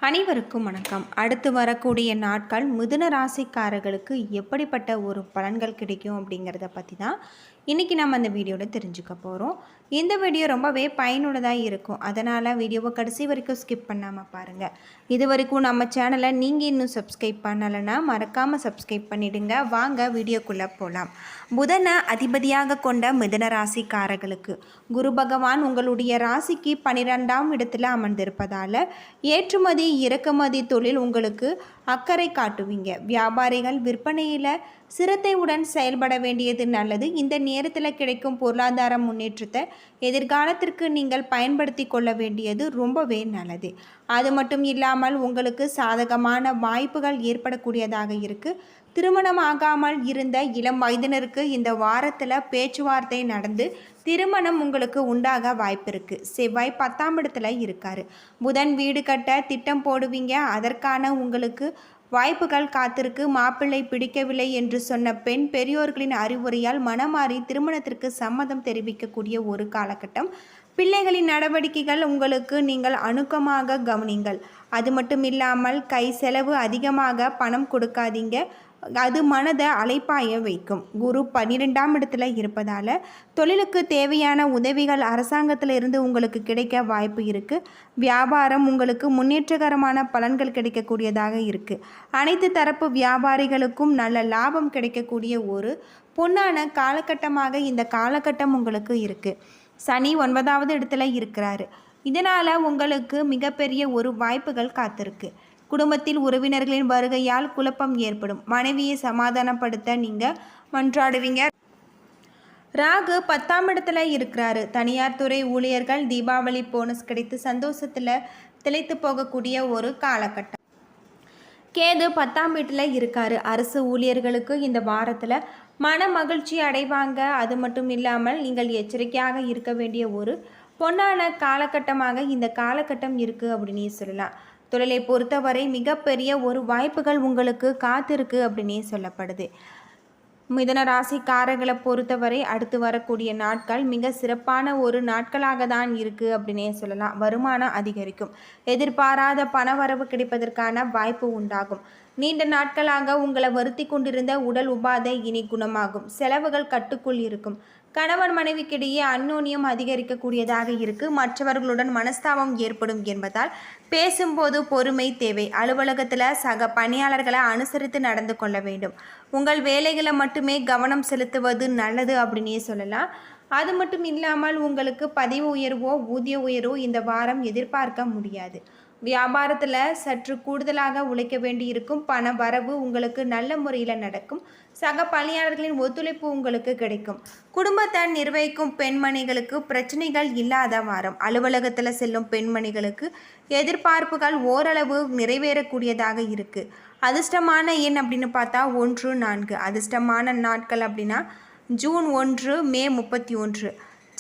அனைவருக்கும் வணக்கம். அடுத்து வரக்கூடிய நாட்கள் மிதுன ராசிக்காரர்களுக்கு எப்படிப்பட்ட ஒரு பலன்கள் கிடைக்கும் அப்படிங்கிறத பற்றி தான் இன்றைக்கி நம்ம அந்த வீடியோவில் தெரிஞ்சுக்க போகிறோம். இந்த வீடியோ ரொம்பவே பயனுள்ளதாக இருக்கும். அதனால் வீடியோவை கடைசி வரைக்கும் ஸ்கிப் பண்ணாமல் பாருங்கள். இது வரைக்கும் நம்ம சேனலை நீங்கள் இன்னும் சப்ஸ்கிரைப் பண்ணலைன்னா மறக்காமல் சப்ஸ்கிரைப் பண்ணிவிடுங்க. வாங்க வீடியோக்குள்ளே போகலாம். புதனை அதிபதியாக கொண்ட மிதுன ராசிக்காரர்களுக்கு குரு பகவான் உங்களுடைய ராசிக்கு 12ஆம் இடத்துல அமர்ந்திருப்பதால் ஏற்றுமதி இறக்குமதி தொழில் உங்களுக்கு அக்கறை காட்டுவீங்க. வியாபாரிகள் விற்பனையில் சிரத்தையுடன் செயல்பட வேண்டியது நல்லது. இந்த நேரத்தில் கிடைக்கும் பொருளாதார முன்னேற்றத்தை எதிர்காலத்திற்கு நீங்கள் பயன்படுத்தி கொள்ள வேண்டியது ரொம்பவே நல்லது. அது மட்டும் இல்லாமல் உங்களுக்கு சாதகமான வாய்ப்புகள் ஏற்படக்கூடியதாக இருக்குது. திருமணமாகாமல் இருந்த இளம் வயதினருக்கு இந்த வாரத்தில் பேச்சுவார்த்தை நடந்து திருமணம் உங்களுக்கு உண்டாக வாய்ப்பு இருக்குது. செவ்வாய் 10ஆம் இடத்துல இருக்கார். புதன் வீடு கட்ட திட்டம் போடுவீங்க. அதற்கான உங்களுக்கு வாய்ப்புகள் காத்திருக்கு. மாப்பிள்ளை பிடிக்கவில்லை என்று சொன்ன பெண் பெரியோர்களின் அறிவுரையால் மனமாறி திருமணத்திற்கு சம்மதம் தெரிவிக்கக்கூடிய ஒரு காலகட்டம். பிள்ளைகளின் நடவடிக்கைகள் உங்களுக்கு நீங்கள் அணுக்கமாக கவனிங்கள். அது மட்டும் இல்லாமல் கை செலவு அதிகமாக பணம் கொடுக்காதீங்க. அது மனதை அலைப்பாய வைக்கும். குரு 12ஆம் இடத்துல இருப்பதால் தொழிலுக்கு தேவையான உதவிகள் அரசாங்கத்திலிருந்து உங்களுக்கு கிடைக்க வாய்ப்பு இருக்குது. வியாபாரம் உங்களுக்கு முன்னேற்றகரமான பலன்கள் கிடைக்கக்கூடியதாக இருக்குது. அனைத்து தரப்பு வியாபாரிகளுக்கும் நல்ல லாபம் கிடைக்கக்கூடிய ஒரு பொன்னான காலகட்டமாக இந்த காலகட்டம் உங்களுக்கு இருக்குது. சனி 9ஆவது இடத்துல இருக்கிறாரு. இதனால் உங்களுக்கு மிகப்பெரிய ஒரு வாய்ப்புகள் காத்திருக்கு. குடும்பத்தில் உறவினர்களின் வருகையால் குழப்பம் ஏற்படும். மனைவியை சமாதானப்படுத்த நீங்கள் மன்றாடுவீங்க. ராகு 10ஆம் இடத்துல இருக்கிறாரு. தனியார் துறை ஊழியர்கள் தீபாவளி போனஸ் கிடைத்து சந்தோஷத்தில் திளைத்து போகக்கூடிய ஒரு காலகட்டம். கேது 10ஆம் வீட்டில் இருக்காரு. அரசு ஊழியர்களுக்கு இந்த வாரத்தில் மன மகிழ்ச்சி அடைவாங்க. அது மட்டும் இல்லாமல் நீங்கள் எச்சரிக்கையாக இருக்க வேண்டிய ஒரு பொன்னான காலகட்டமாக இந்த காலகட்டம் இருக்குது அப்படின்னே சொல்லலாம். தொழிலை பொறுத்தவரை மிகப்பெரிய ஒரு வாய்ப்புகள் உங்களுக்கு காத்திருக்கு அப்படின்னே சொல்லப்படுது. மிதுன ராசிக்காரர்களை பொறுத்தவரை அடுத்து வரக்கூடிய நாட்கள் மிக சிறப்பான ஒரு நாட்களாக தான் இருக்குது அப்படின்னே சொல்லலாம். வருமானம் அதிகரிக்கும். எதிர்பாராத பணவரவு கிடைப்பதற்கான வாய்ப்பு உண்டாகும். நீண்ட நாட்களாக உங்களை வருத்தி கொண்டிருந்த உடல் உபாதை இனி குணமாகும். செலவுகள் கட்டுக்குள் இருக்கும். கணவன் மனைவிக்கிடையே அந்யோன்யம் அதிகரிக்கக்கூடியதாக இருக்குது. மற்றவர்களுடன் மனஸ்தாபம் ஏற்படும் என்பதால் பேசும்போது பொறுமை தேவை. அலுவலகத்தில் சக பணியாளர்களை அனுசரித்து நடந்து கொள்ள வேண்டும். உங்கள் வேலைகளை மட்டுமே கவனம் செலுத்துவது நல்லது அப்படின்னே சொல்லலாம். அது மட்டும் இல்லாமல் உங்களுக்கு பதவி உயர்வோ ஊதிய உயர்வோ இந்த வாரம் எதிர்பார்க்க முடியாது. வியாபாரத்தில் சற்று கூடுதலாக உழைக்க வேண்டியிருக்கும். பண வரவு உங்களுக்கு நல்ல முறையில் நடக்கும். சக பணியாளர்களின் ஒத்துழைப்பு உங்களுக்கு கிடைக்கும். குடும்பத்தை நிர்வகிக்கும் பெண்மணிகளுக்கு பிரச்சனைகள் இல்லாத வாரம். அலுவலகத்தில் செல்லும் பெண்மணிகளுக்கு எதிர்பார்ப்புகள் ஓரளவு நிறைவேறக்கூடியதாக இருக்குது. அதிர்ஷ்டமான எண் அப்படின்னு பார்த்தா 1, 4. அதிர்ஷ்டமான நாட்கள் அப்படின்னா ஜூன் 1, மே 31.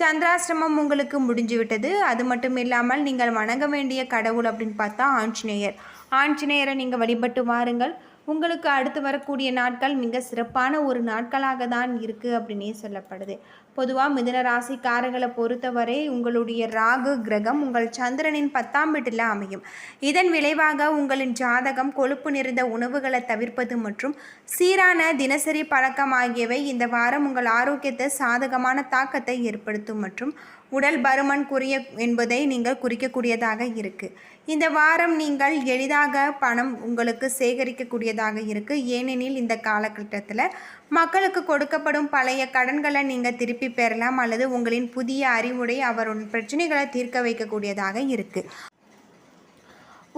சந்திராஷ்டமம் உங்களுக்கு முடிஞ்சு விட்டது. அது மட்டும் இல்லாமல் நீங்கள் வணங்க வேண்டிய கடவுள் அப்படின்னு பார்த்தா ஆஞ்சநேயர். ஆஞ்சநேயரை நீங்கள் வழிபட்டு வாருங்கள். உங்களுக்கு அடுத்து வரக்கூடிய நாட்கள் மிக சிறப்பான ஒரு நாட்களாக தான் இருக்குது அப்படின்னே சொல்லப்படுது. பொதுவாக மிதுன ராசிக்காரர்களை பொறுத்தவரை உங்களுடைய ராகு கிரகம் உங்கள் சந்திரனின் 10ஆம் வீட்டில் அமையும். இதன் விளைவாக உங்களின் ஜாதகம் கொழுப்பு நிறைந்த உணவுகளை தவிர்ப்பது மற்றும் சீரான தினசரி பழக்கம் ஆகியவை இந்த வாரம் உங்கள் ஆரோக்கியத்தை சாதகமான தாக்கத்தை ஏற்படுத்தும் மற்றும் உடல் பருமன் குறைய என்பதை நீங்கள் குறிக்கக்கூடியதாக இருக்குது. இந்த வாரம் நீங்கள் எளிதாக பணம் உங்களுக்கு சேகரிக்கக்கூடியதாக இருக்குது. ஏனெனில் இந்த காலகட்டத்தில் மக்களுக்கு கொடுக்கப்படும் பழைய கடன்களை நீங்கள் திருப்பி பெறலாம் அல்லது உங்களின் புதிய அறிவுரை அவருடைய பிரச்சனைகளை தீர்க்க வைக்கக்கூடியதாக இருக்குது.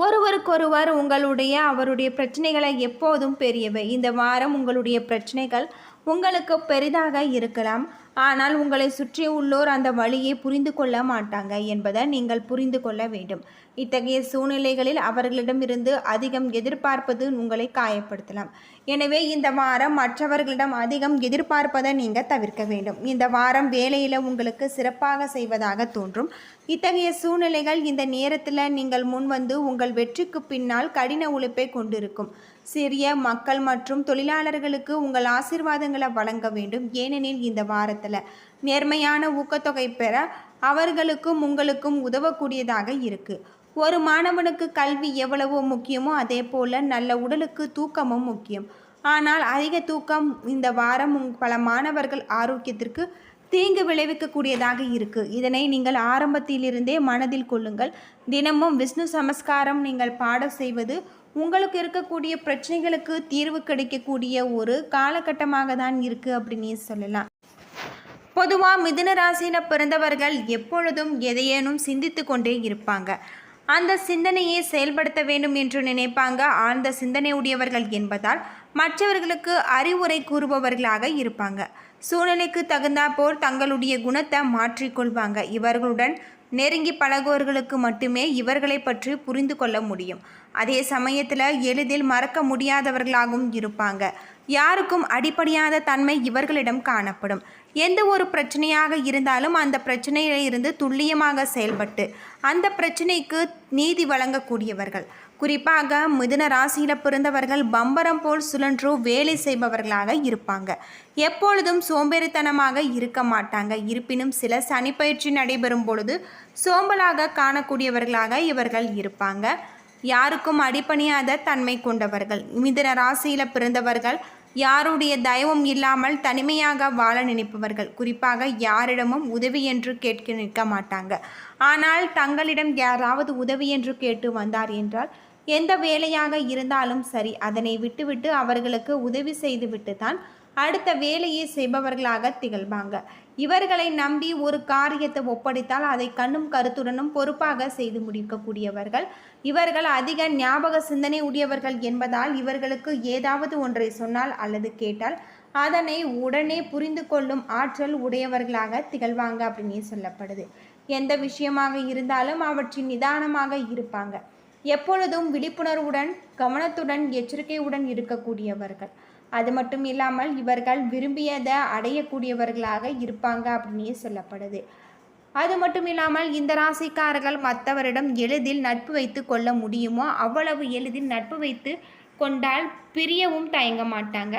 ஒருவருக்கொருவர் அவருடைய பிரச்சனைகளை எப்போதும் பெரியவை. இந்த வாரம் உங்களுடைய பிரச்சனைகள் உங்களுக்கு பெரிதாக இருக்கலாம். ஆனால் உங்களை சுற்றி உள்ளோர் அந்த வழியை புரிந்து கொள்ள மாட்டாங்க என்பதை நீங்கள் புரிந்து கொள்ள வேண்டும். இத்தகைய சூழ்நிலைகளில் அவர்களிடமிருந்து அதிகம் எதிர்பார்ப்பது உங்களை காயப்படுத்தலாம். எனவே இந்த வாரம் மற்றவர்களிடம் அதிகம் எதிர்பார்ப்பதை நீங்கள் தவிர்க்க வேண்டும். இந்த வாரம் வேலையில் உங்களுக்கு சிறப்பாக செய்வதாக தோன்றும். இத்தகைய சூழ்நிலைகள் இந்த நேரத்தில் நீங்கள் முன்வந்து உங்கள் வெற்றிக்கு பின்னால் கடின உழைப்பை கொண்டிருக்கும். சிறிய மக்கள் மற்றும் தொழிலாளர்களுக்கு உங்கள் ஆசீர்வாதங்களை வழங்க வேண்டும். ஏனெனில் இந்த வாரத்தில் நேர்மையான ஊக்கத்தொகை பெற அவர்களுக்கும் உங்களுக்கும் உதவக்கூடியதாக இருக்குது. ஒரு மாணவனுக்கு கல்வி எவ்வளவோ முக்கியமோ அதே போல் நல்ல உடலுக்கு தூக்கமும் முக்கியம். ஆனால் அதிக தூக்கம் இந்த வாரம் பல மாணவர்கள் ஆரோக்கியத்திற்கு தீங்கு விளைவிக்கக்கூடியதாக இருக்குது. இதனை நீங்கள் ஆரம்பத்திலிருந்தே மனதில் கொள்ளுங்கள். தினமும் விஷ்ணு சமஸ்காரம் நீங்கள் பாட செய்வது உங்களுக்கு இருக்கக்கூடிய பிரச்சனைகளுக்கு தீர்வு கிடைக்கக்கூடிய ஒரு காலகட்டமாக தான் இருக்குது அப்படின்னு சொல்லலாம். பொதுவாக மிதுன ராசியில் பிறந்தவர்கள் எப்பொழுதும் எதையேனும் சிந்தித்து கொண்டே இருப்பாங்க. அந்த சிந்தனையை செயல்படுத்த வேண்டும் என்று நினைப்பாங்க. ஆழ்ந்த சிந்தனை உடையவர்கள் என்பதால் மற்றவர்களுக்கு அறிவுரை கூறுபவர்களாக இருப்பாங்க. சூழ்நிலைக்கு தகுந்தாற்போல் தங்களுடைய குணத்தை மாற்றிக்கொள்வாங்க. இவர்களுடன் நெருங்கி பழகுவர்களுக்கு மட்டுமே இவர்களை பற்றி புரிந்து கொள்ள முடியும். அதே சமயத்தில் எளிதில் மறக்க முடியாதவர்களாகவும் இருப்பாங்க. யாருக்கும் அடிப்படையாத தன்மை இவர்களிடம் காணப்படும். எந்த ஒரு பிரச்சனையாக இருந்தாலும் அந்த பிரச்சனையிலிருந்து துல்லியமாக செயல்பட்டு அந்த பிரச்சனைக்கு நீதி வழங்கக்கூடியவர்கள். குறிப்பாக மிதுன ராசியில் பிறந்தவர்கள் பம்பரம் போல் சுழன்று வேலை செய்பவர்களாக இருப்பாங்க. எப்பொழுதும் சோம்பேறித்தனமாக இருக்க மாட்டாங்க. இருப்பினும் சில சனிப்பயிற்சி நடைபெறும் பொழுது சோம்பலாக காணக்கூடியவர்களாக இவர்கள் இருப்பாங்க. யாருக்கும் அடிபணியாத தன்மை கொண்டவர்கள். மிதுன ராசியில் பிறந்தவர்கள் யாருடைய தயவும் இல்லாமல் தனிமையாக வாழ நினைப்பவர்கள். குறிப்பாக யாரிடமும் உதவி என்று கேட்க நிற்க மாட்டாங்க. ஆனால் தங்களிடம் யாராவது உதவி என்று கேட்டு வந்தார் என்றால் எந்த வேலையாக இருந்தாலும் சரி அதனை விட்டுவிட்டு அவர்களுக்கு உதவி செய்துவிட்டு தான் அடுத்த வேலையை செய்பவர்களாக திகழ்வாங்க. இவர்களை நம்பி ஒரு காரியத்தை ஒப்படைத்தால் அதை கண்ணும் கருத்துடனும் பொறுப்பாக செய்து முடிக்கக்கூடியவர்கள். இவர்கள் அதிக ஞாபக சிந்தனை உடையவர்கள் என்பதால் இவர்களுக்கு ஏதாவது ஒன்றை சொன்னால் அல்லது கேட்டால் அதனை உடனே புரிந்து கொள்ளும் ஆற்றல் உடையவர்களாக திகழ்வாங்க அப்படின்னு சொல்லப்படுது. எந்த விஷயமாக இருந்தாலும் அவற்றின் நிதானமாக இருப்பாங்க. எப்பொழுதும் விழிப்புணர்வுடன் கவனத்துடன் எச்சரிக்கையுடன் இருக்கக்கூடியவர்கள். அது மட்டும் இல்லாமல் இவர்கள் விரும்பியதை அடையக்கூடியவர்களாக இருப்பாங்க அப்படின்னு சொல்லப்படுது. அது மட்டும் இல்லாமல் இந்த ராசிக்காரர்கள் மற்றவரிடம் எளிதில் நட்பு வைத்து கொள்ள முடியுமோ அவ்வளவு எளிதில் நட்பு வைத்து கொண்டால் பிரியவும் தயங்க மாட்டாங்க.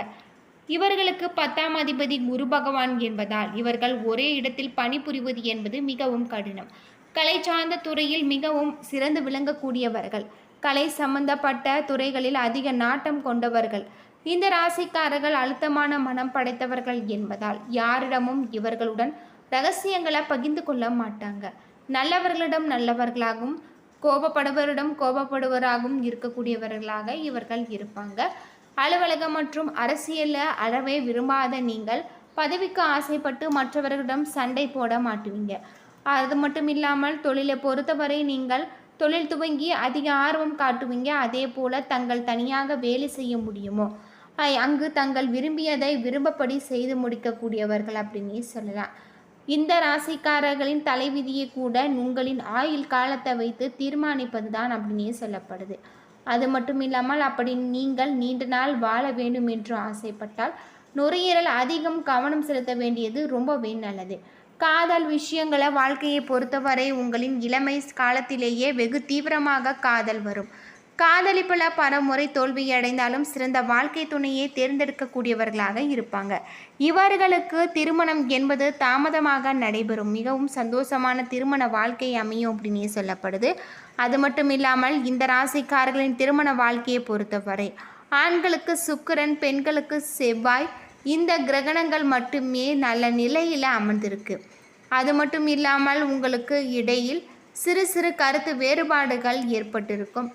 இவர்களுக்கு 10ஆம் அதிபதி குரு பகவான் என்பதால் இவர்கள் ஒரே இடத்தில் பணிபுரிவது என்பது மிகவும் கடினம். கலை சார்ந்த துறையில் மிகவும் சிறந்து விளங்கக்கூடியவர்கள். கலை சம்பந்தப்பட்ட துறைகளில் அதிக நாட்டம் கொண்டவர்கள். இந்த ராசிக்காரர்கள் அழுத்தமான மனம் படைத்தவர்கள் என்பதால் யாரிடமும் இவர்களுடன் ரகசியங்களை பகிர்ந்து கொள்ள மாட்டாங்க. நல்லவர்களிடம் நல்லவர்களாகவும் கோபப்படுவரிடம் கோபப்படுவராகவும் இருக்கக்கூடியவர்களாக இவர்கள் இருப்பாங்க. அலுவலகம் மற்றும் அரசியலில் அறவே விரும்பாத நீங்கள் பதவிக்கு ஆசைப்பட்டு மற்றவர்களிடம் சண்டை போட மாட்டுவீங்க. அது மட்டும் இல்லாமல் தொழிலை பொறுத்தவரை நீங்கள் தொழில் துவங்கி அதிக ஆர்வம் காட்டுவீங்க. அதே போல் தங்கள் தனியாக வேலை செய்ய முடியுமோ அங்கு தங்கள் விரும்பியதை விரும்பப்படி செய்து முடிக்கக்கூடியவர்கள் அப்படின்னே சொல்லலாம். இந்த ராசிக்காரர்களின் தலைவிதியை கூட உங்களின் ஆயுள் காலத்தை வைத்து தீர்மானிப்பது தான் அப்படின்னே சொல்லப்படுது. அது மட்டும் இல்லாமல் அப்படி நீங்கள் நீண்ட நாள் வாழ வேண்டும் என்று ஆசைப்பட்டால் நுரையீரல் அதிகம் கவனம் செலுத்த வேண்டியது ரொம்பவே நல்லது. காதல் விஷயங்களை வாழ்க்கையை பொறுத்தவரை உங்களின் இளமை காலத்திலேயே வெகு தீவிரமாக காதல் வரும். காதலிப்பில் பல முறை தோல்வியடைந்தாலும் சிறந்த வாழ்க்கை துணையை தேர்ந்தெடுக்கக்கூடியவர்களாக இருப்பாங்க. இவர்களுக்கு திருமணம் என்பது தாமதமாக நடைபெறும். மிகவும் சந்தோஷமான திருமண வாழ்க்கை அமையும் அப்படின்னே சொல்லப்படுது. அது மட்டும் இல்லாமல் இந்த ராசிக்காரர்களின் திருமண வாழ்க்கையை பொறுத்தவரை ஆண்களுக்கு சுக்கிரன், பெண்களுக்கு செவ்வாய், இந்த கிரகணங்கள் மட்டுமே நல்ல நிலையில் அமர்ந்திருக்கு. அது மட்டும் இல்லாமல் உங்களுக்கு இடையில் சிறு சிறு கருத்து வேறுபாடுகள் ஏற்பட்டிருக்கும்.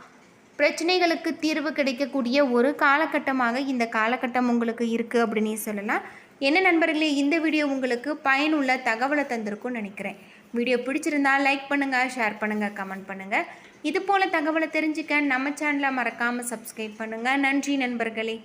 பிரச்சனைகளுக்கு தீர்வு கிடைக்கக்கூடிய ஒரு காலகட்டமாக இந்த காலகட்டம் உங்களுக்கு இருக்குது அப்படின்னு சொல்லலாம். என்ன நண்பர்களே, இந்த வீடியோ உங்களுக்கு பயனுள்ள தகவலை தந்திருக்கும்னு நினைக்கிறேன். வீடியோ பிடிச்சிருந்தால் லைக் பண்ணுங்கள், ஷேர் பண்ணுங்கள், கமெண்ட் பண்ணுங்கள். இது போல் தகவலை தெரிஞ்சுக்க நம்ம சேனலை மறக்காமல் சப்ஸ்கிரைப் பண்ணுங்கள். நன்றி நண்பர்களே.